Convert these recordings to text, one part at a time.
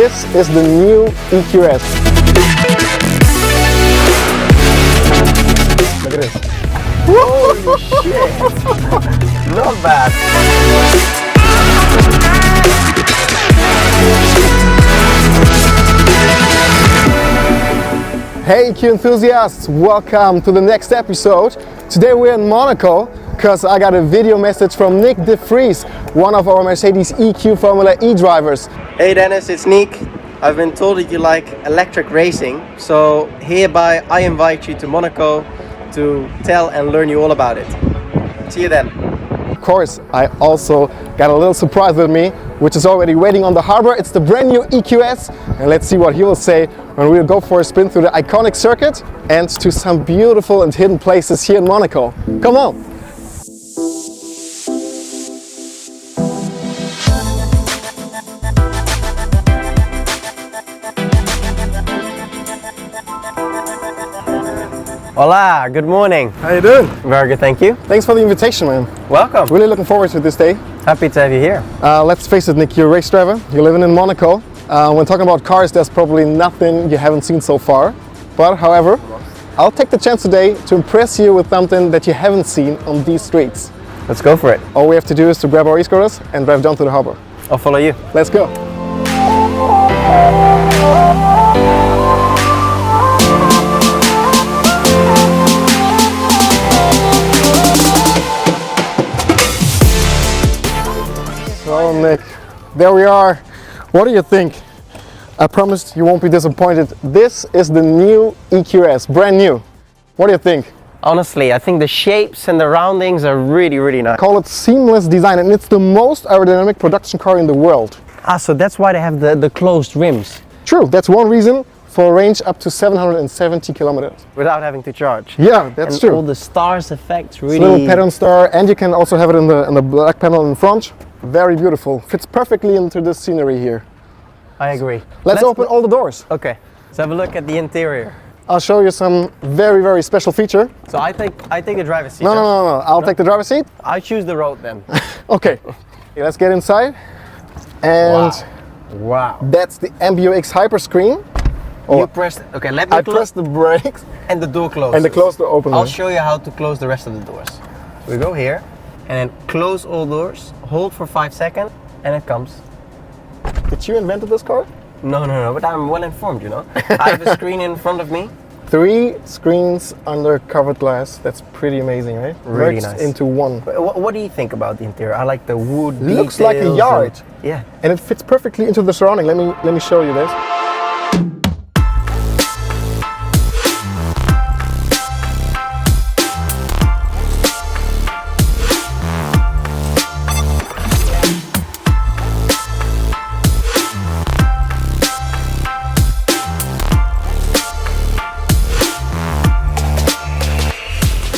This is the new EQS. Look at this. Holy shit! Not bad. Hey EQ enthusiasts, welcome to the next episode. Today we're in Monaco because I got a video message from Nyck de Vries, one of our Mercedes EQ Formula E drivers. Hey Dennis, it's Nyck. I've been told that you like electric racing, so hereby I invite you to Monaco to tell and learn you all about it. See you then. Of course, I also got a little surprise with me, which is already waiting on the harbor. It's the brand new EQS, and let's see what he will say when we'll go for a spin through the iconic circuit and to some beautiful and hidden places here in Monaco. Come on! Hola, good morning. How you doing? Very good, thank you. Thanks for the invitation, man. Welcome. Really looking forward to this day. Happy to have you here. Let's face it, Nyck, you're a race driver. You're living in Monaco. When talking about cars, there's probably nothing you haven't seen so far. But however, I'll take the chance today to impress you with something that you haven't seen on these streets. Let's go for it. All we have to do is to grab our e-scooters and drive down to the harbor. I'll follow you. Let's go. So Nyck, there we are. What do you think? I promised you won't be disappointed. This is the new EQS, brand new. What do you think? Honestly, I think the shapes and the roundings are really nice. Call it seamless design, and it's the most aerodynamic production car in the world. Ah, so that's why they have the closed rims. True, that's one reason for a range up to 770 kilometers. Without having to charge. Yeah, that's and true. All the stars effects really. It's a little pattern star, and you can also have it in the black panel in front. Very beautiful. Fits perfectly into the scenery here. I agree. Let's open all the doors. Okay, let's have a look at the interior. I'll show you some very special feature. So I take the driver's seat. No. I'll take the driver's seat. I choose the road then. Okay. Okay, let's get inside. And Wow. that's the MBUX Hyperscreen. You pressed. Okay, let me. I pressed the brakes and the door closes. and the close door opens. I'll show you how to close the rest of the doors. We go here and then close all doors. Hold for 5 seconds and it comes. Did you invent this car? No, but I'm well informed, you know. I have a screen in front of me. 3 screens under covered glass. That's pretty amazing, right? Really Merged nice. into one. What do you think about the interior? I like the wood. Looks like a details yard. Yeah. And it fits perfectly into the surrounding. Let me show you this.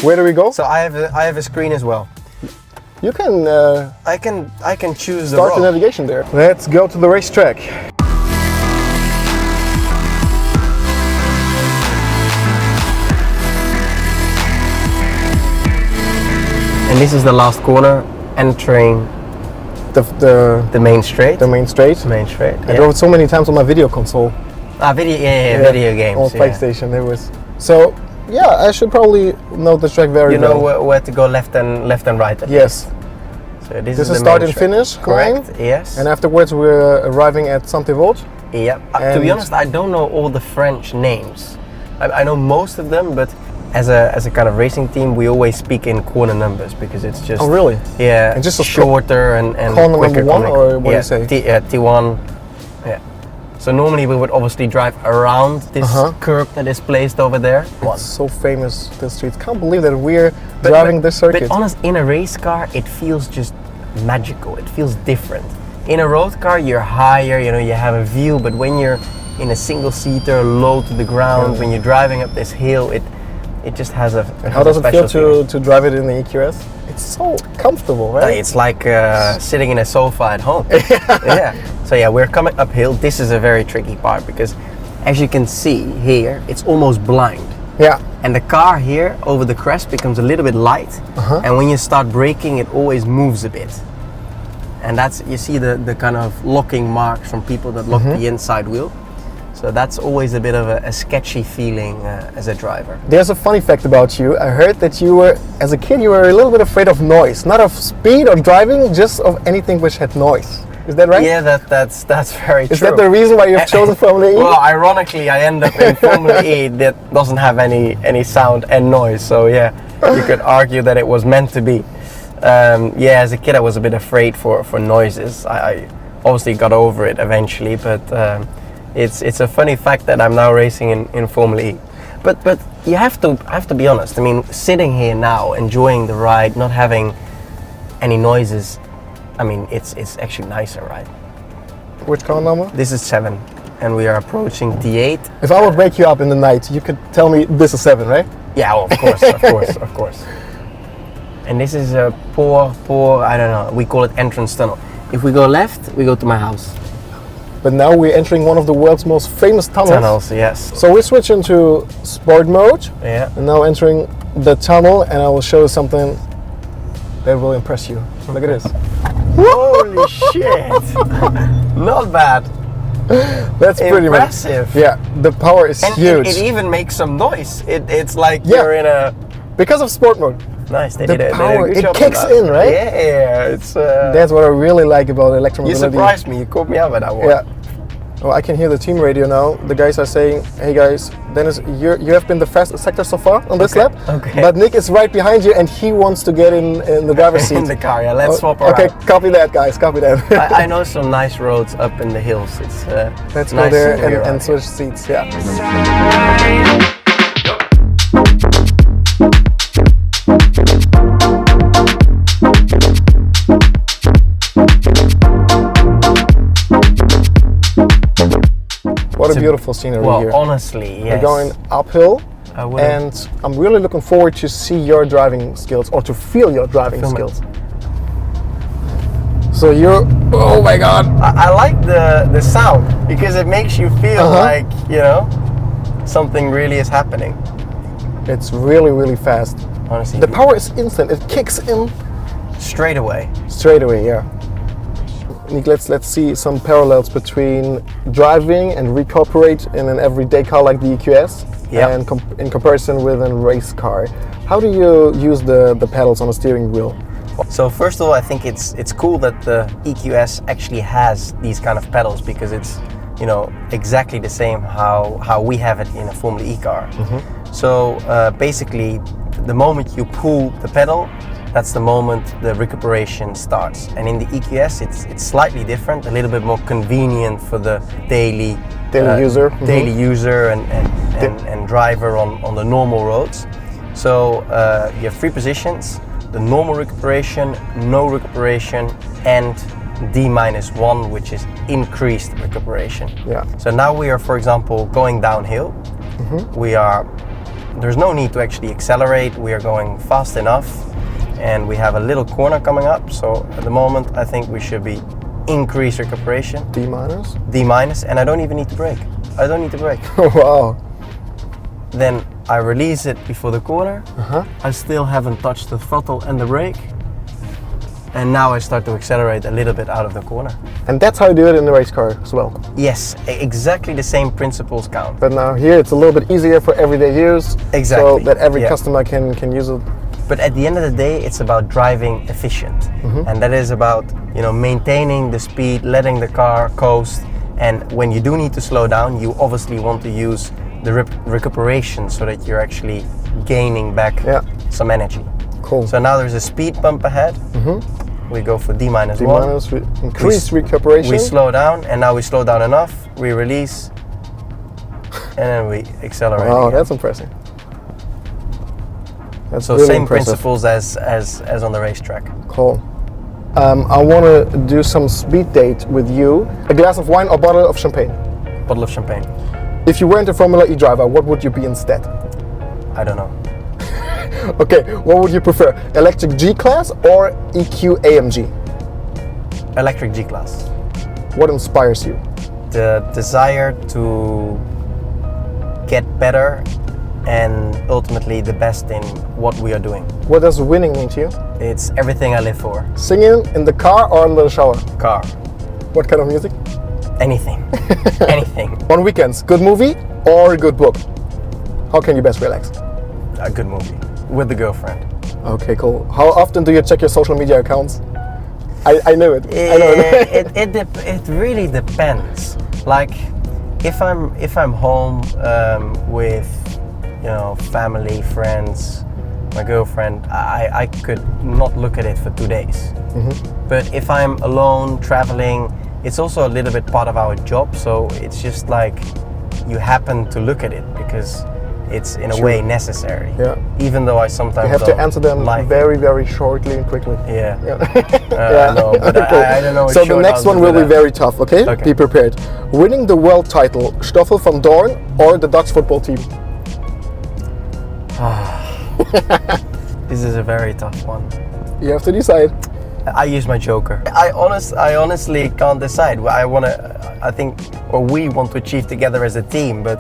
Where do we go? So I have a screen as well. You can I can choose the start the road. navigation there. Let's go to the racetrack. And this is the last corner, entering The main straight. main straight. Main straight. I drove it so many times on my video console. Video games. On PlayStation, it was. So yeah, I should probably know the track very You well. know where to go left and right. Yes. So this This is is the start main and straight. finish Correct. line. Yes. And afterwards we're arriving at Saint-Evold. Yeah. To be honest, I don't know all the French names. I know most of them, but as a kind of racing team, we always speak in corner numbers because it's just. Oh really? Yeah. And just a shorter and corner quicker. number 1, or what do you say? T1. Yeah. So normally we would obviously drive around this curb that is placed over there. It's so famous, the streets. Can't believe that we're driving this circuit. But honest, in a race car, it feels just magical. It feels different. In a road car, you're higher, you know, you have a view, but when you're in a single-seater, low to the ground, when you're driving up this hill, it just has a. How does it feel to drive it in the EQS? It's so comfortable, right? It's like sitting in a sofa at home. Yeah. So yeah, we're coming uphill. This is a very tricky part because, as you can see here, it's almost blind. Yeah. And the car here over the crest becomes a little bit light, and when you start braking, it always moves a bit. And that's, you see the kind of locking marks from people that lock the inside wheel. So that's always a bit of a sketchy feeling as a driver. There's a funny fact about you. I heard that you were, as a kid, you were a little bit afraid of noise. Not of speed or driving, just of anything which had noise. Is that right? Yeah, that's very true. Is that the reason why you've chosen Formula E? Well, ironically, I end up in Formula E that doesn't have any sound and noise. So yeah, you could argue that it was meant to be. Yeah, as a kid, I was a bit afraid for noises. I obviously got over it eventually, but it's a funny fact that I'm now racing in Formula E. But you have to be honest. I mean, sitting here now, enjoying the ride, not having any noises, I mean, it's actually nicer, right? Which car number? This is 7, and we are approaching D8. If I would wake you up in the night, you could tell me this is 7, right? Yeah, well, of course, of course. And this is a poor, I don't know, we call it entrance tunnel. If we go left, we go to my house. But now we're entering one of the world's most famous tunnels. Tunnels, yes. So we're switching to sport mode. Yeah. And now entering the tunnel, and I will show you something that will impress you. Look at this. Holy shit! Not bad. That's pretty impressive. Yeah, the power is and huge. It even makes some noise. It's like you're in a... Because of sport mode. Nice, they the did power, it it kicks in, right? Yeah, it's... That's what I really like about electromobility. You surprised me, you caught me up at that one. Yeah. Well, I can hear the team radio now. The guys are saying, hey guys, Dennis, you have been the fastest sector so far on this lap. Okay. But Nick is right behind you and he wants to get in the driver's seat. In the car, yeah, let's swap around. Okay, copy that guys, copy that. I know some nice roads up in the hills. It's Let's nice go there and switch seats, yeah. What a beautiful scenery here. Well, honestly, yes. We're going uphill, I and I'm really looking forward to see your driving skills, or to feel your driving skills. So you're, oh my god. I like the sound, because it makes you feel like, you know, something really is happening. It's really, really fast. Honestly. The power is instant, it kicks in. Straight away. Straight away, yeah. Nick, let's see some parallels between driving and recuperate in an everyday car like the EQS and in comparison with a race car. How do you use the pedals on a steering wheel? So first of all, I think it's cool that the EQS actually has these kind of pedals, because it's, you know, exactly the same how we have it in a Formula E car. So basically, the moment you pull the pedal, that's the moment the recuperation starts. And in the EQS, it's slightly different, a little bit more convenient for the daily user and driver on the normal roads. So you have 3 positions: the normal recuperation, no recuperation, and D-1, which is increased recuperation. Yeah. So now we are, for example, going downhill. There's no need to actually accelerate. We are going fast enough. And we have a little corner coming up, so at the moment I think we should be increased recuperation. D-? D-, and I don't even need to brake. I don't need to brake. Wow. Then I release it before the corner. I still haven't touched the throttle and the brake. And now I start to accelerate a little bit out of the corner. And that's how you do it in the race car as well? Yes, exactly the same principles count. But now here it's a little bit easier for everyday use. Exactly. So that every customer can use it. But at the end of the day, it's about driving efficient. And that is about, you know, maintaining the speed, letting the car coast. And when you do need to slow down, you obviously want to use the recuperation so that you're actually gaining back some energy. Cool. So now there's a speed bump ahead. We go for D-1. Increase recuperation. We slow down, and now we slow down enough. We release, and then we accelerate. Wow, again. that's impressive. That's so really same impressive. principles as on the racetrack. Cool. I want to do some speed date with you. A glass of wine or bottle of champagne? Bottle of champagne. If you weren't a Formula E driver, what would you be instead? I don't know. Okay, what would you prefer? Electric G-Class or EQ AMG? Electric G-Class. What inspires you? The desire to get better and ultimately the best in what we are doing. What does winning mean to you? It's everything I live for. Singing in the car or in the shower? Car. What kind of music? Anything. Anything. On weekends, good movie or good book? How can you best relax? A good movie. With the girlfriend. Okay, cool. How often do you check your social media accounts? I know it. I know it. It really depends. Like, if I'm home with, you know, family, friends, my girlfriend, I could not look at it for 2 days. Mm-hmm. But if I'm alone, traveling, it's also a little bit part of our job. So it's just like you happen to look at it because it's in a way necessary. Yeah. Even though I sometimes you have to answer them very, very shortly and quickly. Yeah. Yeah. No, but okay. I don't know. So the next one will be very tough. Okay? Be prepared. Winning the world title, Stoffel van Doorn or the Dutch football team? This is a very tough one. You have to decide. I use my joker. I honestly can't decide. We want to achieve together as a team, but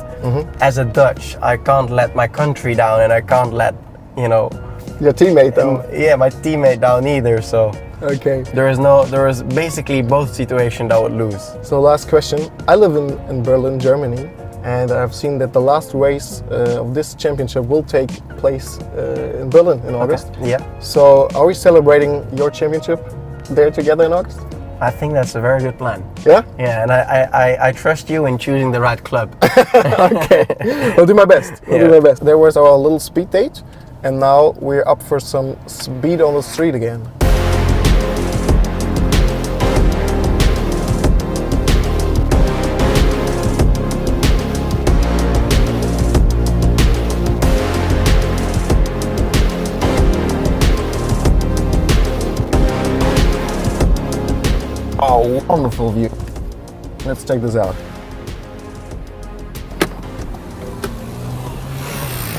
as a Dutch, I can't let my country down, and I can't let, you know, your teammate down. Yeah, my teammate down either. So okay, there is basically both situations that would lose. So last question. I live in Berlin, Germany, and I've seen that the last race of this championship will take place in Berlin in August. Okay. Yeah. So are we celebrating your championship there together in August? I think that's a very good plan. Yeah? Yeah, and I trust you in choosing the right club. Okay, I'll do my best. I'll do my best. There was our little speed date, and now we're up for some speed on the street again. Oh, wonderful view. Let's check this out.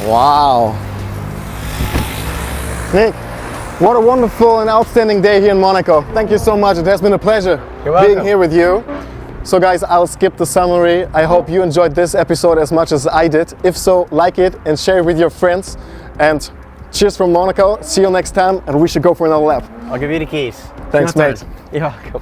Wow. Nyck, what a wonderful and outstanding day here in Monaco. Thank you so much. It has been a pleasure being here with you. So guys, I'll skip the summary. I hope you enjoyed this episode as much as I did. If so, like it and share it with your friends. And cheers from Monaco. See you next time, and we should go for another lap. I'll give you the keys. Thanks, mate. You're welcome.